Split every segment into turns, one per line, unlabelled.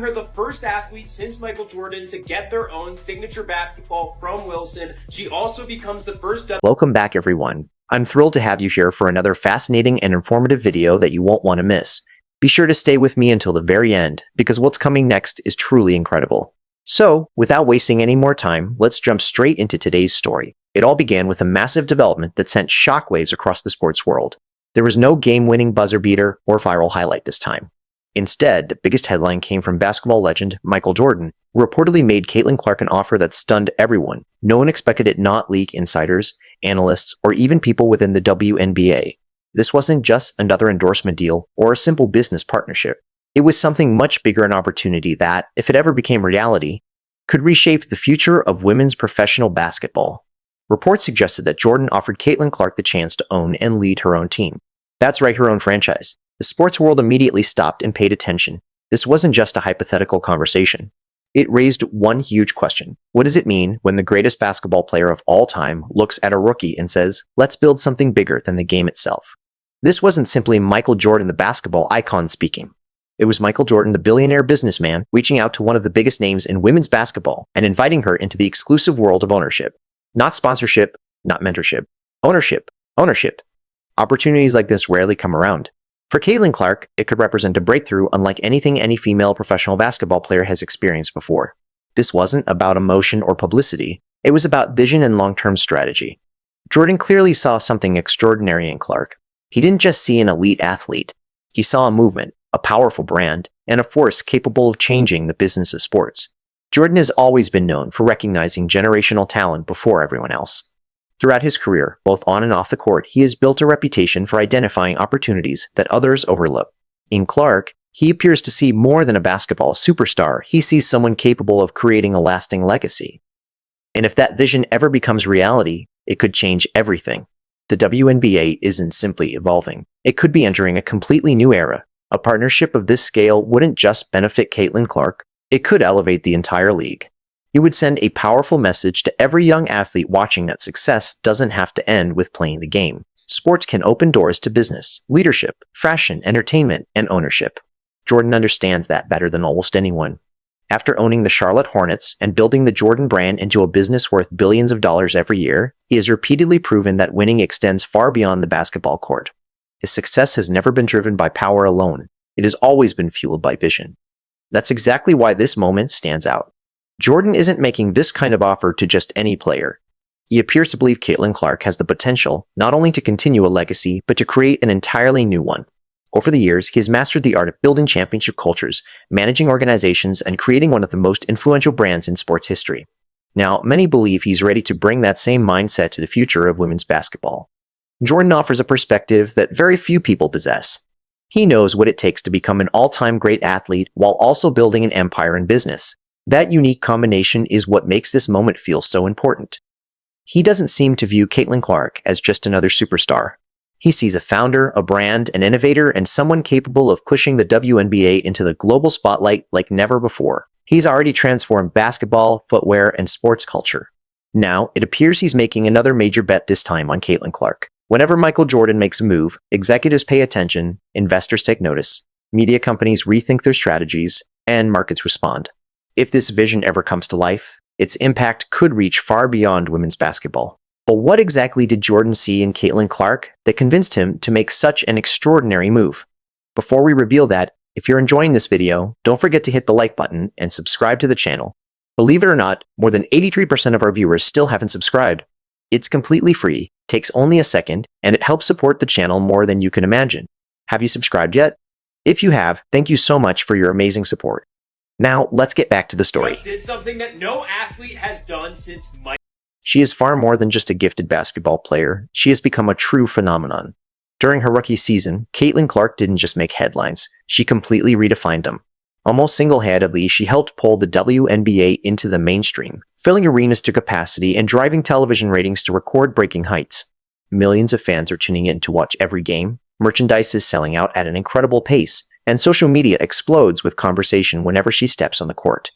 her the first athlete since Michael Jordan to get their own signature basketball from Wilson. She also becomes the first...
Welcome back, everyone. I'm thrilled to have you here for another fascinating and informative video that you won't want to miss. Be sure to stay with me until the very end, because what's coming next is truly incredible. So, without wasting any more time, let's jump straight into today's story. It all began with a massive development that sent shockwaves across the sports world. There was no game-winning buzzer beater or viral highlight this time. Instead, the biggest headline came from basketball legend Michael Jordan, who reportedly made Caitlin Clark an offer that stunned everyone. No one expected it not leak insiders, analysts, or even people within the WNBA. This wasn't just another endorsement deal or a simple business partnership. It was something much bigger, an opportunity that, if it ever became reality, could reshape the future of women's professional basketball. Reports suggested that Jordan offered Caitlin Clark the chance to own and lead her own team. That's right, her own franchise. The sports world immediately stopped and paid attention. This wasn't just a hypothetical conversation. It raised one huge question. What does it mean when the greatest basketball player of all time looks at a rookie and says, "Let's build something bigger than the game itself"? This wasn't simply Michael Jordan, the basketball icon, speaking. It was Michael Jordan, the billionaire businessman, reaching out to one of the biggest names in women's basketball and inviting her into the exclusive world of ownership. Not sponsorship, not mentorship. Ownership. Ownership. Opportunities like this rarely come around. For Caitlin Clark, it could represent a breakthrough unlike anything any female professional basketball player has experienced before. This wasn't about emotion or publicity. It was about vision and long-term strategy. Jordan clearly saw something extraordinary in Clark. He didn't just see an elite athlete. He saw a movement, a powerful brand, and a force capable of changing the business of sports. Jordan has always been known for recognizing generational talent before everyone else. Throughout his career, both on and off the court, he has built a reputation for identifying opportunities that others overlook. In Clark, he appears to see more than a basketball superstar. He sees someone capable of creating a lasting legacy. And if that vision ever becomes reality, it could change everything. The WNBA isn't simply evolving. It could be entering a completely new era. A partnership of this scale wouldn't just benefit Caitlin Clark, it could elevate the entire league. It would send a powerful message to every young athlete watching that success doesn't have to end with playing the game. Sports can open doors to business, leadership, fashion, entertainment, and ownership. Jordan understands that better than almost anyone. After owning the Charlotte Hornets and building the Jordan brand into a business worth billions of dollars every year, he has repeatedly proven that winning extends far beyond the basketball court. His success has never been driven by power alone. It has always been fueled by vision. That's exactly why this moment stands out. Jordan isn't making this kind of offer to just any player. He appears to believe Caitlin Clark has the potential not only to continue a legacy, but to create an entirely new one. Over the years, he has mastered the art of building championship cultures, managing organizations, and creating one of the most influential brands in sports history. Now, many believe he's ready to bring that same mindset to the future of women's basketball. Jordan offers a perspective that very few people possess. He knows what it takes to become an all-time great athlete while also building an empire in business. That unique combination is what makes this moment feel so important. He doesn't seem to view Caitlin Clark as just another superstar. He sees a founder, a brand, an innovator, and someone capable of pushing the WNBA into the global spotlight like never before. He's already transformed basketball, footwear, and sports culture. Now, it appears he's making another major bet, this time on Caitlin Clark. Whenever Michael Jordan makes a move, executives pay attention, investors take notice, media companies rethink their strategies, and markets respond. If this vision ever comes to life, its impact could reach far beyond women's basketball. But what exactly did Jordan see in Caitlin Clark that convinced him to make such an extraordinary move? Before we reveal that, if you're enjoying this video, don't forget to hit the like button and subscribe to the channel. Believe it or not, more than 83% of our viewers still haven't subscribed. It's completely free, takes only a second, and it helps support the channel more than you can imagine. Have you subscribed yet? If you have, thank you so much for your amazing support. Now, let's get back to the story.
Just did something that no athlete has done since Mike.
She is far more than just a gifted basketball player. She has become a true phenomenon. During her rookie season, Caitlin Clark didn't just make headlines. She completely redefined them. Almost single-handedly, she helped pull the WNBA into the mainstream, filling arenas to capacity and driving television ratings to record-breaking heights. Millions of fans are tuning in to watch every game, merchandise is selling out at an incredible pace, and social media explodes with conversation whenever she steps on the court.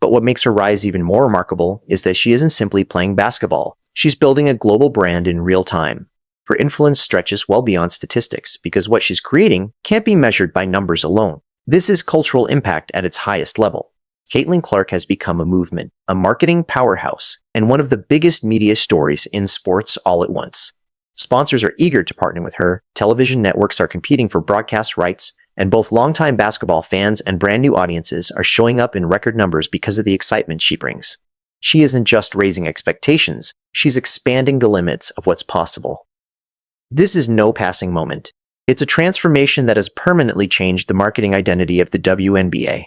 But what makes her rise even more remarkable is that she isn't simply playing basketball. She's building a global brand in real time. Her influence stretches well beyond statistics because what she's creating can't be measured by numbers alone. This is cultural impact at its highest level. Caitlin Clark has become a movement, a marketing powerhouse, and one of the biggest media stories in sports all at once. Sponsors are eager to partner with her, television networks are competing for broadcast rights, and both longtime basketball fans and brand new audiences are showing up in record numbers because of the excitement she brings. She isn't just raising expectations, she's expanding the limits of what's possible. This is no passing moment. It's a transformation that has permanently changed the marketing identity of the WNBA.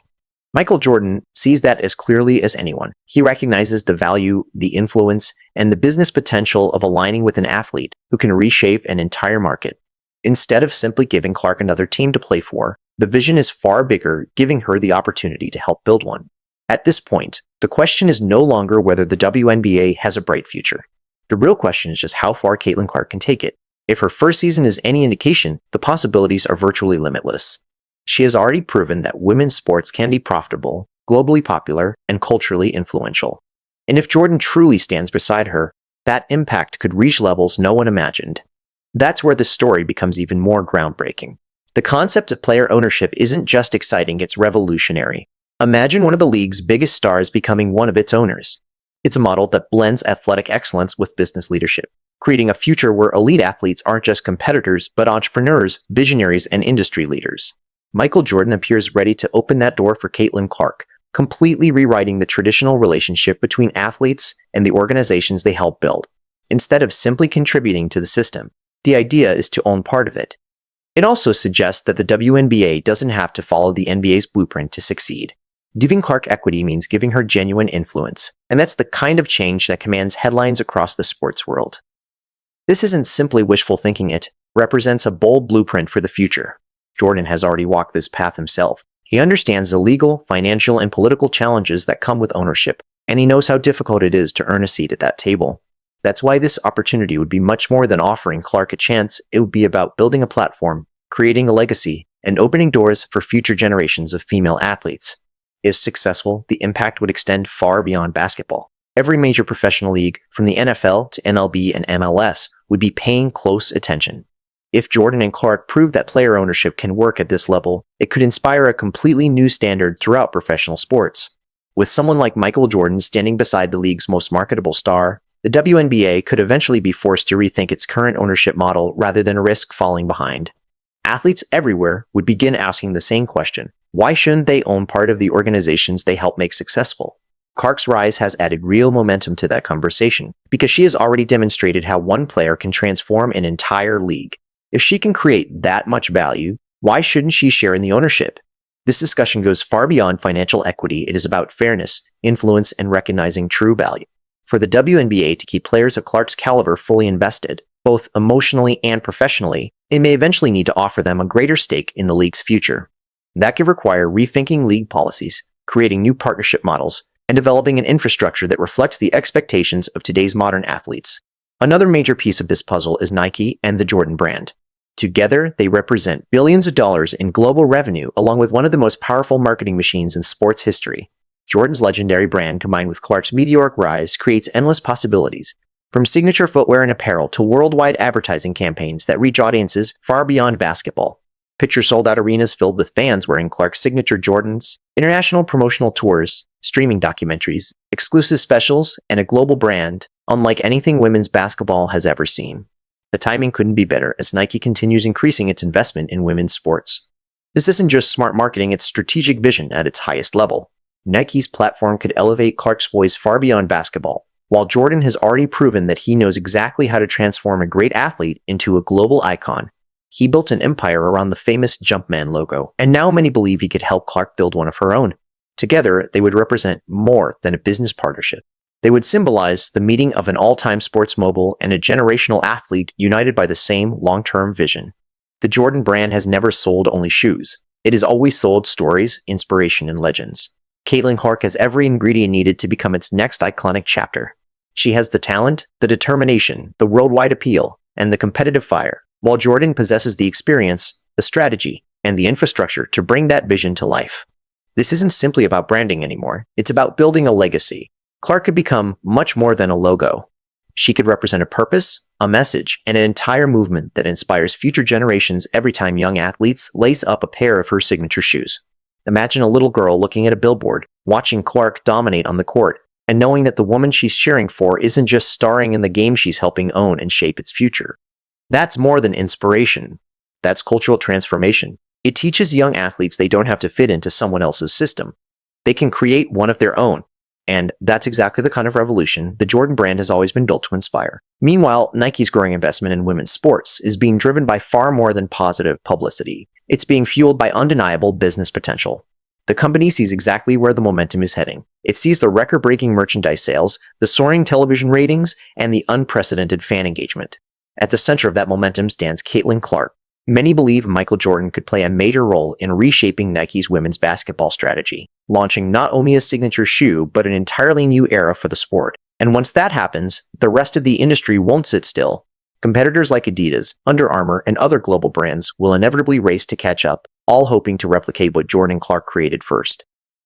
Michael Jordan sees that as clearly as anyone. He recognizes the value, the influence, and the business potential of aligning with an athlete who can reshape an entire market. Instead of simply giving Clark another team to play for, the vision is far bigger, giving her the opportunity to help build one. At this point, the question is no longer whether the WNBA has a bright future. The real question is just how far Caitlin Clark can take it. If her first season is any indication, the possibilities are virtually limitless. She has already proven that women's sports can be profitable, globally popular, and culturally influential. And if Jordan truly stands beside her, that impact could reach levels no one imagined. That's where the story becomes even more groundbreaking. The concept of player ownership isn't just exciting, it's revolutionary. Imagine one of the league's biggest stars becoming one of its owners. It's a model that blends athletic excellence with business leadership, creating a future where elite athletes aren't just competitors, but entrepreneurs, visionaries, and industry leaders. Michael Jordan appears ready to open that door for Caitlin Clark, completely rewriting the traditional relationship between athletes and the organizations they help build. Instead of simply contributing to the system, the idea is to own part of it. It also suggests that the WNBA doesn't have to follow the NBA's blueprint to succeed. Giving Clark equity means giving her genuine influence, and that's the kind of change that commands headlines across the sports world. This isn't simply wishful thinking, it represents a bold blueprint for the future. Jordan has already walked this path himself. He understands the legal, financial, and political challenges that come with ownership, and he knows how difficult it is to earn a seat at that table. That's why this opportunity would be much more than offering Clark a chance. It would be about building a platform, creating a legacy, and opening doors for future generations of female athletes. If successful, the impact would extend far beyond basketball. Every major professional league, from the NFL to MLB and MLS, would be paying close attention. If Jordan and Clark prove that player ownership can work at this level, it could inspire a completely new standard throughout professional sports. With someone like Michael Jordan standing beside the league's most marketable star, the WNBA could eventually be forced to rethink its current ownership model rather than risk falling behind. Athletes everywhere would begin asking the same question: why shouldn't they own part of the organizations they help make successful? Clark's rise has added real momentum to that conversation, because she has already demonstrated how one player can transform an entire league. If she can create that much value, why shouldn't she share in the ownership? This discussion goes far beyond financial equity. It is about fairness, influence, and recognizing true value. For the WNBA to keep players of Clark's caliber fully invested, both emotionally and professionally, it may eventually need to offer them a greater stake in the league's future. That could require rethinking league policies, creating new partnership models, and developing an infrastructure that reflects the expectations of today's modern athletes. Another major piece of this puzzle is Nike and the Jordan brand. Together, they represent billions of dollars in global revenue, along with one of the most powerful marketing machines in sports history. Jordan's legendary brand, combined with Clark's meteoric rise, creates endless possibilities, from signature footwear and apparel to worldwide advertising campaigns that reach audiences far beyond basketball. Picture sold-out arenas filled with fans wearing Clark's signature Jordans, international promotional tours, streaming documentaries, exclusive specials, and a global brand unlike anything women's basketball has ever seen. The timing couldn't be better as Nike continues increasing its investment in women's sports. This isn't just smart marketing, it's strategic vision at its highest level. Nike's platform could elevate Clark's voice far beyond basketball, while Jordan has already proven that he knows exactly how to transform a great athlete into a global icon. He built an empire around the famous Jumpman logo, and now many believe he could help Clark build one of her own. Together, they would represent more than a business partnership. They would symbolize the meeting of an all-time sports mogul and a generational athlete united by the same long-term vision. The Jordan brand has never sold only shoes. It has always sold stories, inspiration, and legends. Caitlin Clark has every ingredient needed to become its next iconic chapter. She has the talent, the determination, the worldwide appeal, and the competitive fire, while Jordan possesses the experience, the strategy, and the infrastructure to bring that vision to life. This isn't simply about branding anymore. It's about building a legacy. Clark could become much more than a logo. She could represent a purpose, a message, and an entire movement that inspires future generations every time young athletes lace up a pair of her signature shoes. Imagine a little girl looking at a billboard, watching Clark dominate on the court, and knowing that the woman she's cheering for isn't just starring in the game she's helping own and shape its future. That's more than inspiration. That's cultural transformation. It teaches young athletes they don't have to fit into someone else's system. They can create one of their own. And that's exactly the kind of revolution the Jordan brand has always been built to inspire. Meanwhile, Nike's growing investment in women's sports is being driven by far more than positive publicity. It's being fueled by undeniable business potential. The company sees exactly where the momentum is heading. It sees the record-breaking merchandise sales, the soaring television ratings, and the unprecedented fan engagement. At the center of that momentum stands Caitlin Clark. Many believe Michael Jordan could play a major role in reshaping Nike's women's basketball strategy, launching not only a signature shoe, but an entirely new era for the sport. And once that happens, the rest of the industry won't sit still. Competitors like Adidas, Under Armour, and other global brands will inevitably race to catch up, all hoping to replicate what Jordan and Clark created first.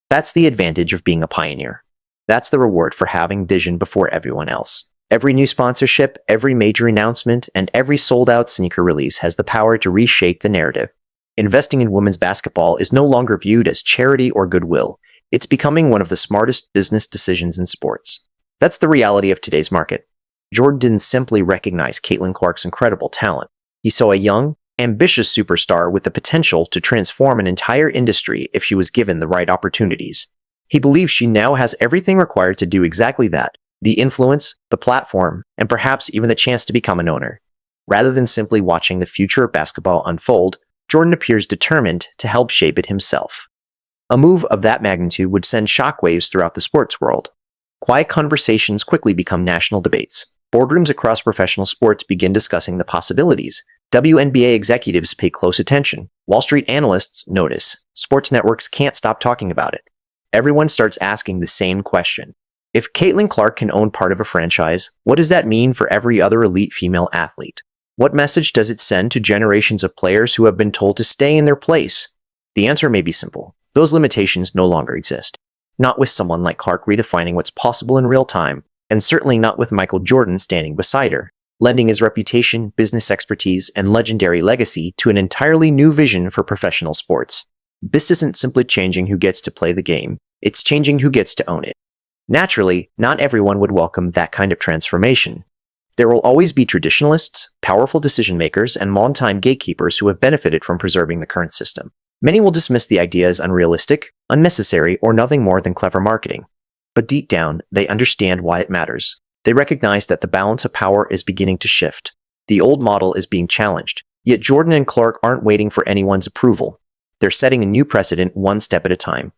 That's the advantage of being a pioneer. That's the reward for having vision before everyone else. Every new sponsorship, every major announcement, and every sold-out sneaker release has the power to reshape the narrative. Investing in women's basketball is no longer viewed as charity or goodwill. It's becoming one of the smartest business decisions in sports. That's the reality of today's market. Jordan didn't simply recognize Caitlin Clark's incredible talent. He saw a young, ambitious superstar with the potential to transform an entire industry if she was given the right opportunities. He believes she now has everything required to do exactly that: the influence, the platform, and perhaps even the chance to become an owner. Rather than simply watching the future of basketball unfold, Jordan appears determined to help shape it himself. A move of that magnitude would send shockwaves throughout the sports world. Quiet conversations quickly become national debates. Boardrooms across professional sports begin discussing the possibilities. WNBA executives pay close attention. Wall Street analysts notice. Sports networks can't stop talking about it. Everyone starts asking the same question. If Caitlin Clark can own part of a franchise, what does that mean for every other elite female athlete? What message does it send to generations of players who have been told to stay in their place? The answer may be simple. Those limitations no longer exist. Not with someone like Clark redefining what's possible in real time, and certainly not with Michael Jordan standing beside her, lending his reputation, business expertise, and legendary legacy to an entirely new vision for professional sports. This isn't simply changing who gets to play the game, it's changing who gets to own it. Naturally, not everyone would welcome that kind of transformation. There will always be traditionalists, powerful decision-makers, and long-time gatekeepers who have benefited from preserving the current system. Many will dismiss the idea as unrealistic, unnecessary, or nothing more than clever marketing. But deep down, they understand why it matters. They recognize that the balance of power is beginning to shift. The old model is being challenged. Yet Jordan and Clark aren't waiting for anyone's approval. They're setting a new precedent one step at a time.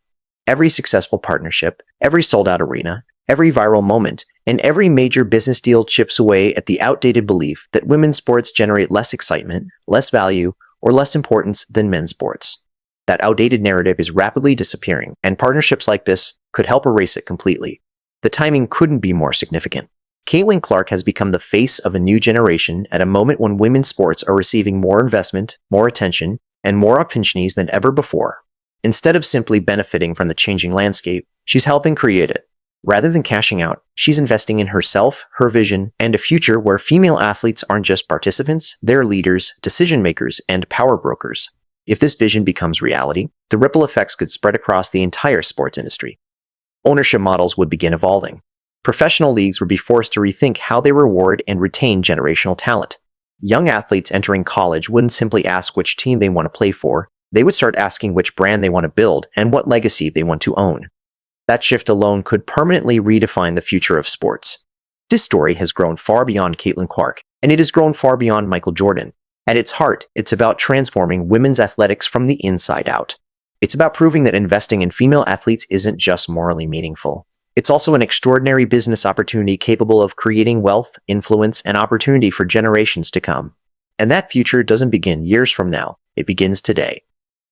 Every successful partnership, every sold-out arena, every viral moment, and every major business deal chips away at the outdated belief that women's sports generate less excitement, less value, or less importance than men's sports. That outdated narrative is rapidly disappearing, and partnerships like this could help erase it completely. The timing couldn't be more significant. Caitlin Clark has become the face of a new generation at a moment when women's sports are receiving more investment, more attention, and more opportunities than ever before. Instead of simply benefiting from the changing landscape, she's helping create it. Rather than cashing out, she's investing in herself, her vision, and a future where female athletes aren't just participants, they're leaders, decision-makers, and power brokers. If this vision becomes reality, the ripple effects could spread across the entire sports industry. Ownership models would begin evolving. Professional leagues would be forced to rethink how they reward and retain generational talent. Young athletes entering college wouldn't simply ask which team they want to play for, they would start asking which brand they want to build and what legacy they want to own. That shift alone could permanently redefine the future of sports. This story has grown far beyond Caitlin Clark, and it has grown far beyond Michael Jordan. At its heart, it's about transforming women's athletics from the inside out. It's about proving that investing in female athletes isn't just morally meaningful. It's also an extraordinary business opportunity capable of creating wealth, influence, and opportunity for generations to come. And that future doesn't begin years from now, it begins today.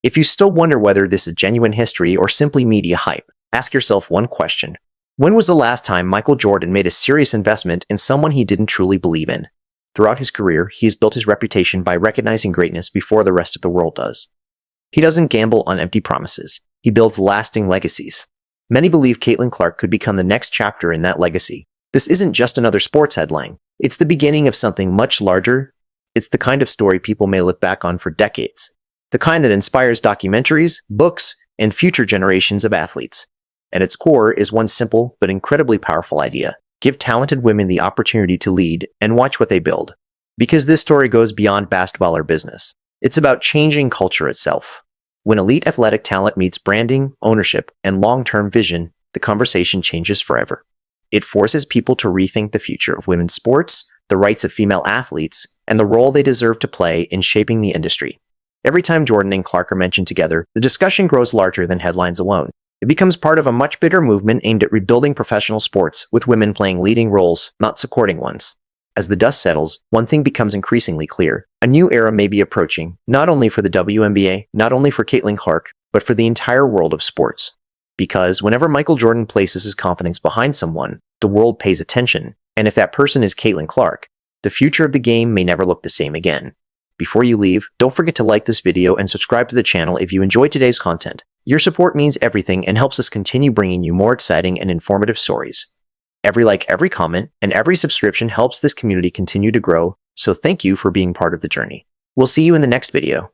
If you still wonder whether this is genuine history or simply media hype, ask yourself one question. When was the last time Michael Jordan made a serious investment in someone he didn't truly believe in? Throughout his career, he has built his reputation by recognizing greatness before the rest of the world does. He doesn't gamble on empty promises. He builds lasting legacies. Many believe Caitlin Clark could become the next chapter in that legacy. This isn't just another sports headline. It's the beginning of something much larger. It's the kind of story people may look back on for decades. The kind that inspires documentaries, books, and future generations of athletes. At its core is one simple but incredibly powerful idea. Give talented women the opportunity to lead and watch what they build. Because this story goes beyond basketball or business. It's about changing culture itself. When elite athletic talent meets branding, ownership, and long-term vision, the conversation changes forever. It forces people to rethink the future of women's sports, the rights of female athletes, and the role they deserve to play in shaping the industry. Every time Jordan and Clark are mentioned together, the discussion grows larger than headlines alone. It becomes part of a much bigger movement aimed at rebuilding professional sports, with women playing leading roles, not supporting ones. As the dust settles, one thing becomes increasingly clear. A new era may be approaching, not only for the WNBA, not only for Caitlin Clark, but for the entire world of sports. Because whenever Michael Jordan places his confidence behind someone, the world pays attention, and if that person is Caitlin Clark, the future of the game may never look the same again. Before you leave, don't forget to like this video and subscribe to the channel if you enjoyed today's content. Your support means everything and helps us continue bringing you more exciting and informative stories. Every like, every comment, and every subscription helps this community continue to grow, so thank you for being part of the journey. We'll see you in the next video.